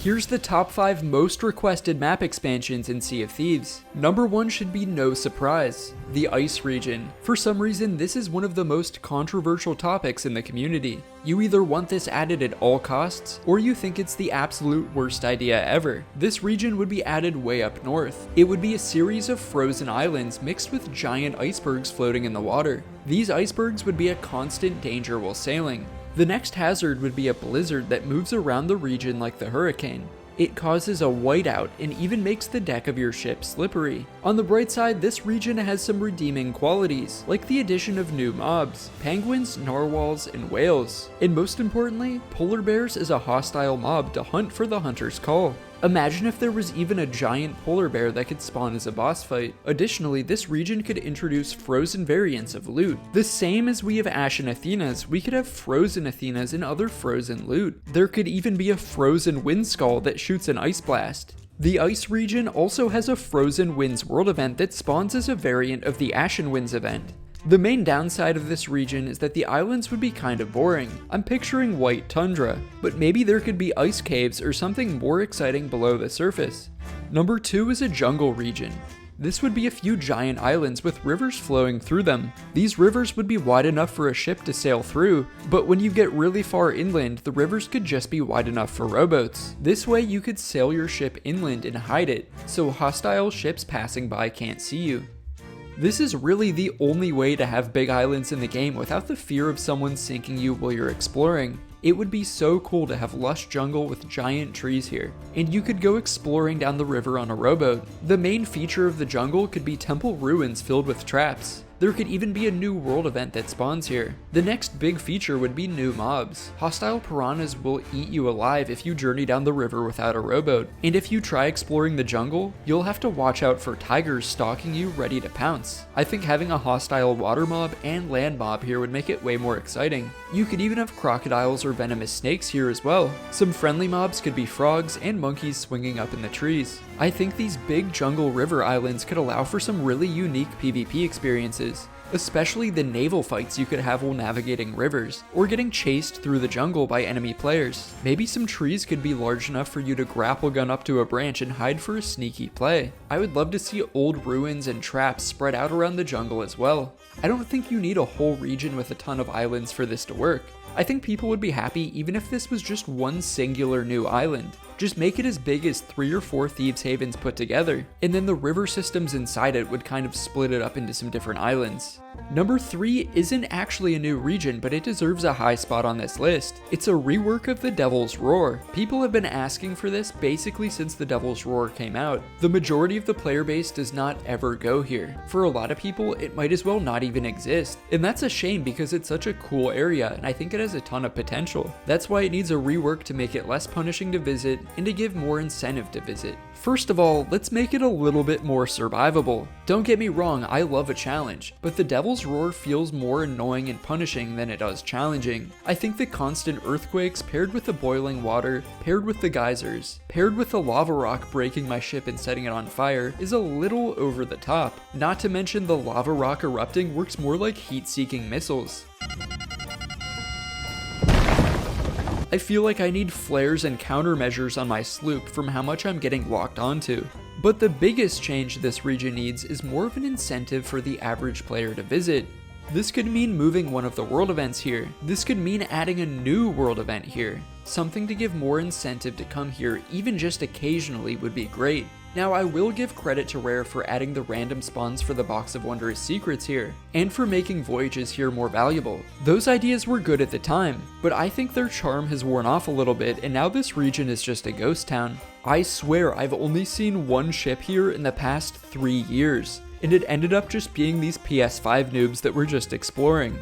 Here's the top 5 most requested map expansions in Sea of Thieves. Number 1 should be no surprise, the Ice region. For some reason, this is one of the most controversial topics in the community. You either want this added at all costs, or you think it's the absolute worst idea ever. This region would be added way up north. It would be a series of frozen islands mixed with giant icebergs floating in the water. These icebergs would be a constant danger while sailing. The next hazard would be a blizzard that moves around the region like the hurricane. It causes a whiteout and even makes the deck of your ship slippery. On the bright side, this region has some redeeming qualities, like the addition of new mobs, penguins, narwhals, and whales. And most importantly, polar bears is a hostile mob to hunt for the hunter's call. Imagine if there was even a giant polar bear that could spawn as a boss fight. Additionally, this region could introduce frozen variants of loot. The same as we have Ashen Athenas, we could have frozen Athenas and other frozen loot. There could even be a frozen wind skull that shoots an ice blast. The Ice region also has a Frozen Winds world event that spawns as a variant of the Ashen Winds event. The main downside of this region is that the islands would be kind of boring. I'm picturing white tundra, but maybe there could be ice caves or something more exciting below the surface. Number 2 is a jungle region. This would be a few giant islands with rivers flowing through them. These rivers would be wide enough for a ship to sail through, but when you get really far inland, the rivers could just be wide enough for rowboats. This way you could sail your ship inland and hide it, so hostile ships passing by can't see you. This is really the only way to have big islands in the game without the fear of someone sinking you while you're exploring. It would be so cool to have lush jungle with giant trees here, and you could go exploring down the river on a rowboat. The main feature of the jungle could be temple ruins filled with traps. There could even be a new world event that spawns here. The next big feature would be new mobs. Hostile piranhas will eat you alive if you journey down the river without a rowboat. And if you try exploring the jungle, you'll have to watch out for tigers stalking you ready to pounce. I think having a hostile water mob and land mob here would make it way more exciting. You could even have crocodiles or venomous snakes here as well. Some friendly mobs could be frogs and monkeys swinging up in the trees. I think these big jungle river islands could allow for some really unique PvP experiences, especially the naval fights you could have while navigating rivers, or getting chased through the jungle by enemy players. Maybe some trees could be large enough for you to grapple gun up to a branch and hide for a sneaky play. I would love to see old ruins and traps spread out around the jungle as well. I don't think you need a whole region with a ton of islands for this to work. I think people would be happy even if this was just one singular new island. Just make it as big as 3 or 4 Thieves Havens put together, and then the river systems inside it would kind of split it up into some different islands. Number 3 isn't actually a new region, but it deserves a high spot on this list. It's a rework of the Devil's Roar. People have been asking for this basically since the Devil's Roar came out. The majority of the player base does not ever go here. For a lot of people, it might as well not even exist. And that's a shame because it's such a cool area and I think it has a ton of potential. That's why it needs a rework to make it less punishing to visit and to give more incentive to visit. First of all, let's make it a little bit more survivable. Don't get me wrong, I love a challenge, but the Devil's Roar feels more annoying and punishing than it does challenging. I think the constant earthquakes paired with the boiling water, paired with the geysers, paired with the lava rock breaking my ship and setting it on fire is a little over the top. Not to mention the lava rock erupting works more like heat-seeking missiles. I feel like I need flares and countermeasures on my sloop from how much I'm getting locked onto. But the biggest change this region needs is more of an incentive for the average player to visit. This could mean moving one of the world events here. This could mean adding a new world event here. Something to give more incentive to come here even just occasionally would be great. Now I will give credit to Rare for adding the random spawns for the Box of Wondrous Secrets here, and for making voyages here more valuable. Those ideas were good at the time, but I think their charm has worn off a little bit and now this region is just a ghost town. I swear I've only seen one ship here in the past 3 years, and it ended up just being these PS5 noobs that were just exploring.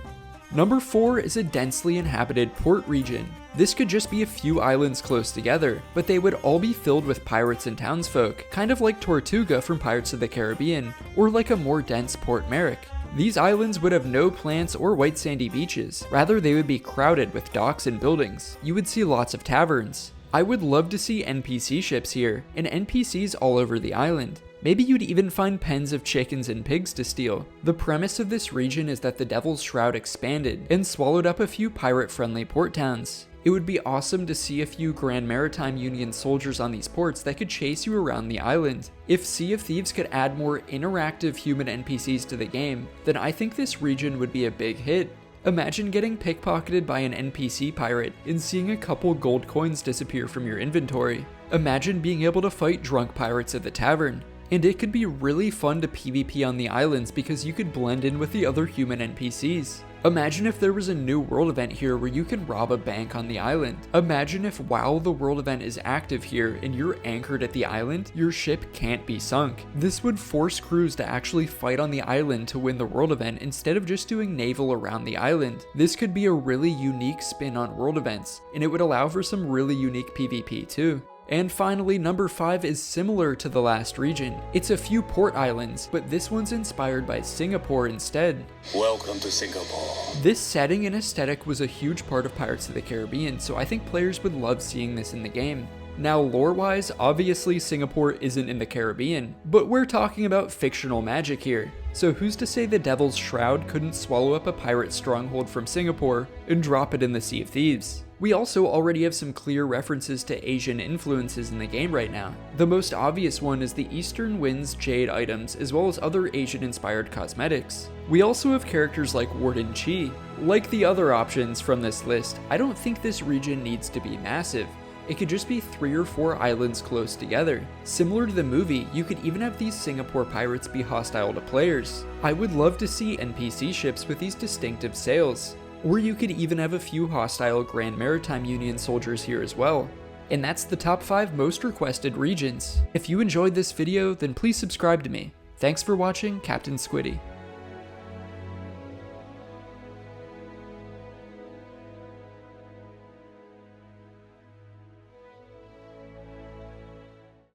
Number 4 is a densely inhabited port region. This could just be a few islands close together, but they would all be filled with pirates and townsfolk, kind of like Tortuga from Pirates of the Caribbean, or like a more dense Port Merrick. These islands would have no plants or white sandy beaches, rather they would be crowded with docks and buildings. You would see lots of taverns. I would love to see NPC ships here, and NPCs all over the island. Maybe you'd even find pens of chickens and pigs to steal. The premise of this region is that the Devil's Shroud expanded and swallowed up a few pirate-friendly port towns. It would be awesome to see a few Grand Maritime Union soldiers on these ports that could chase you around the island. If Sea of Thieves could add more interactive human NPCs to the game, then I think this region would be a big hit. Imagine getting pickpocketed by an NPC pirate and seeing a couple gold coins disappear from your inventory. Imagine being able to fight drunk pirates at the tavern. And it could be really fun to PvP on the islands because you could blend in with the other human NPCs. Imagine if there was a new world event here where you can rob a bank on the island. Imagine if while the world event is active here and you're anchored at the island, your ship can't be sunk. This would force crews to actually fight on the island to win the world event instead of just doing naval around the island. This could be a really unique spin on world events, and it would allow for some really unique PvP too. And finally, number 5 is similar to the last region. It's a few port islands, but this one's inspired by Singapore instead. Welcome to Singapore. This setting and aesthetic was a huge part of Pirates of the Caribbean, so I think players would love seeing this in the game. Now, lore-wise, obviously Singapore isn't in the Caribbean, but we're talking about fictional magic here. So who's to say the Devil's Shroud couldn't swallow up a pirate stronghold from Singapore and drop it in the Sea of Thieves? We also already have some clear references to Asian influences in the game right now. The most obvious one is the Eastern Winds Jade items, as well as other Asian-inspired cosmetics. We also have characters like Warden Chi. Like the other options from this list, I don't think this region needs to be massive. It could just be 3 or 4 islands close together. Similar to the movie, you could even have these Singapore pirates be hostile to players. I would love to see NPC ships with these distinctive sails. Or you could even have a few hostile Grand Maritime Union soldiers here as well. And that's the top 5 most requested regions. If you enjoyed this video, then please subscribe to me. Thanks for watching, Captain Squiddy.